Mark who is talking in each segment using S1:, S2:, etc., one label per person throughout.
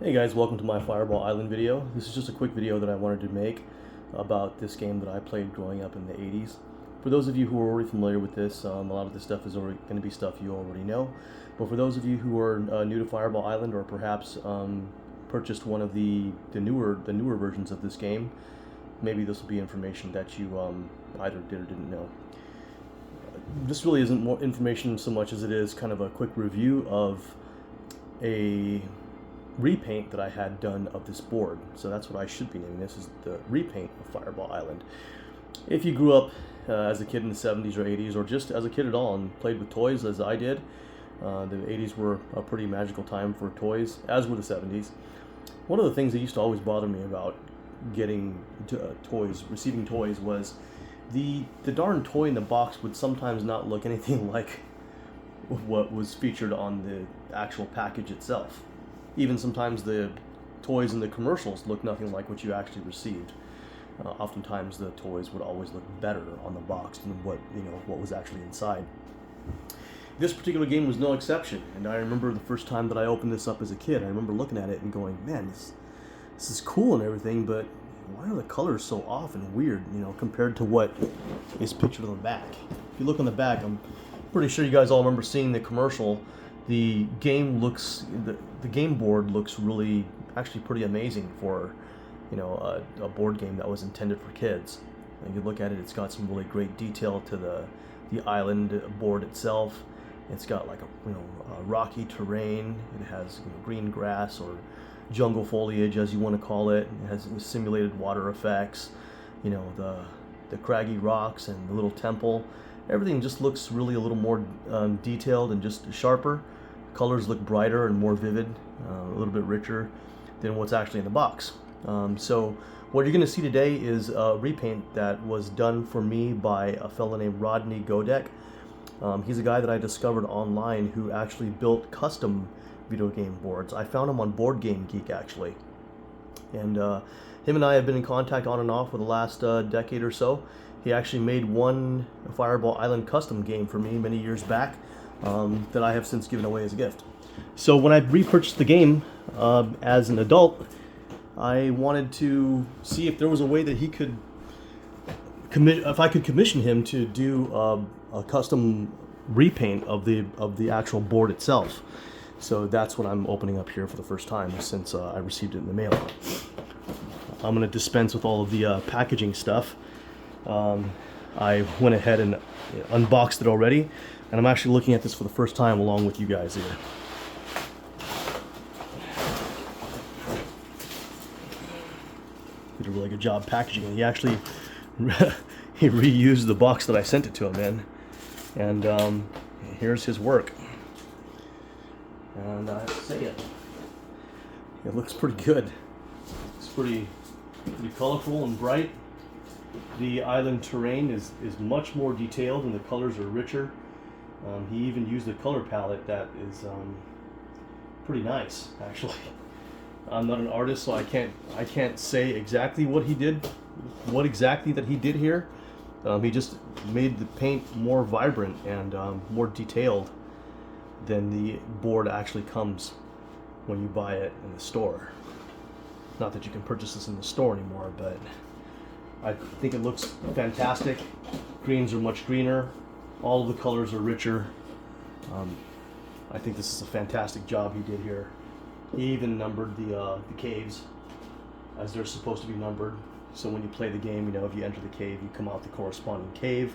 S1: Hey guys, welcome to my Fireball Island video. This is just a quick video that I wanted to make about this game that I played growing up in the 80s. For those of you who are already familiar with this, a lot of this stuff is already going to be stuff you already know. But for those of you who are new to Fireball Island, or perhaps purchased one of the newer versions of this game, maybe this will be information that you either did or didn't know. This really isn't more information so much as it is kind of a quick review of a repaint that I had done of this board. So that's what I should be naming this, is the repaint of Fireball Island. If you grew up as a kid in the 70s or 80s, or just as a kid at all and played with toys as I did, the 80s were a pretty magical time for toys, as were the 70s. One of the things that used to always bother me about getting toys, receiving toys, was the darn toy in the box would sometimes not look anything like what was featured on the actual package itself. Even sometimes the toys in the commercials look nothing like what you actually received. Oftentimes the toys would always look better on the box than what was actually inside. This particular game was no exception, and I remember the first time that I opened this up as a kid, I remember looking at it and going, man, this is cool and everything, but why are the colors so off and weird, compared to what is pictured on the back? If you look on the back, I'm pretty sure you guys all remember seeing the commercial. The game board looks really, actually pretty amazing for, a board game that was intended for kids. And you look at it, it's got some really great detail to the island board itself. It's got like a rocky terrain. It has green grass or jungle foliage, as you want to call it. It has simulated water effects. The craggy rocks and the little temple. Everything just looks really a little more detailed and just sharper. Colors look brighter and more vivid, a little bit richer than what's actually in the box. So what you're going to see today is a repaint that was done for me by a fellow named Rodney Godek. He's a guy that I discovered online who actually built custom video game boards. I found him on Board Game Geek, actually. And him and I have been in contact on and off for the last decade or so. He actually made one Fireball Island custom game for me many years back that I have since given away as a gift. So when I repurchased the game as an adult, I wanted to see if there was a way that he could if I could commission him to do a custom repaint of the actual board itself. So that's what I'm opening up here for the first time since I received it in the mail. I'm going to dispense with all of the packaging stuff. I went ahead and unboxed it already, and I'm actually looking at this for the first time along with you guys here. Did a really good job packaging it. He actually he reused the box that I sent it to him in, and here's his work. And I have to say it looks pretty good. It's pretty colorful and bright. The island terrain is much more detailed and the colors are richer. He even used a color palette that is pretty nice, actually. I'm not an artist, so I can't say exactly what he did, that he did here. He just made the paint more vibrant and more detailed than the board actually comes when you buy it in the store. Not that you can purchase this in the store anymore, but I think it looks fantastic. Greens are much greener. All of the colors are richer. I think this is a fantastic job he did here. He even numbered the caves as they're supposed to be numbered. So when you play the game, if you enter the cave, you come out the corresponding cave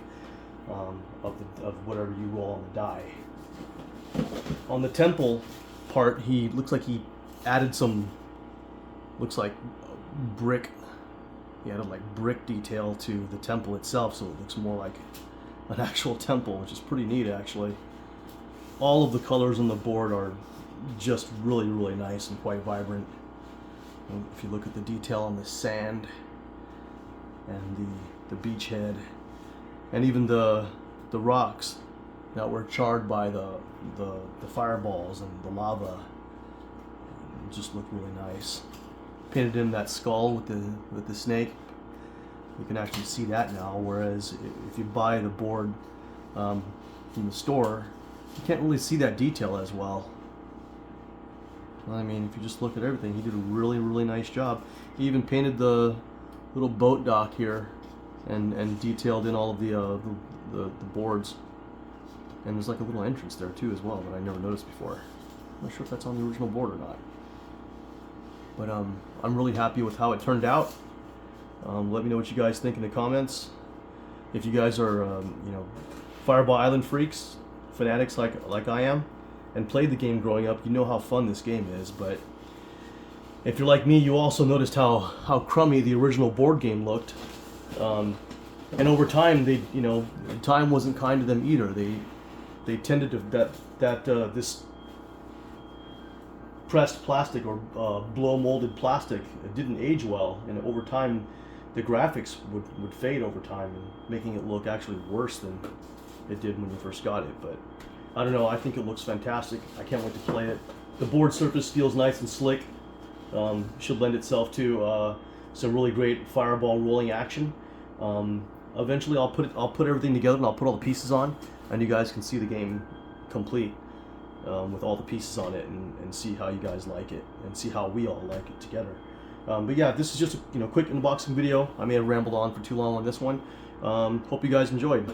S1: of whatever you roll on the die. On the temple part, he looks like he added some, looks like brick. He added like brick detail to the temple itself, so it looks more like an actual temple, which is pretty neat, actually. All of the colors on the board are just really, really nice and quite vibrant. And if you look at the detail on the sand and the beachhead, and even the rocks that were charred by the fireballs and the lava, just look really nice. Painted in that skull with the snake. You can actually see that now, whereas if you buy the board from the store, you can't really see that detail as well. I mean, if you just look at everything, he did a really, really nice job. He even painted the little boat dock here, and detailed in all of the boards. And there's like a little entrance there too as well that I never noticed before. I'm not sure if that's on the original board or not. But I'm really happy with how it turned out. Let me know what you guys think in the comments. If you guys are, you know, Fireball Island freaks, fanatics like I am, and played the game growing up, you know how fun this game is. But if you're like me, you also noticed how crummy the original board game looked. And over time, time wasn't kind to them either. They tended to this pressed plastic or blow molded plastic, it didn't age well, and over time the graphics would fade over time, and making it look actually worse than it did when you first got it. But I don't know, I think it looks fantastic. I can't wait to play it. The board surface feels nice and slick. Should lend itself to some really great fireball rolling action. Eventually I'll put everything together and I'll put all the pieces on, and you guys can see the game complete with all the pieces on it, and see how you guys like it, and see how we all like it together. But yeah, this is just a quick unboxing video. I may have rambled on for too long on this one. Hope you guys enjoyed.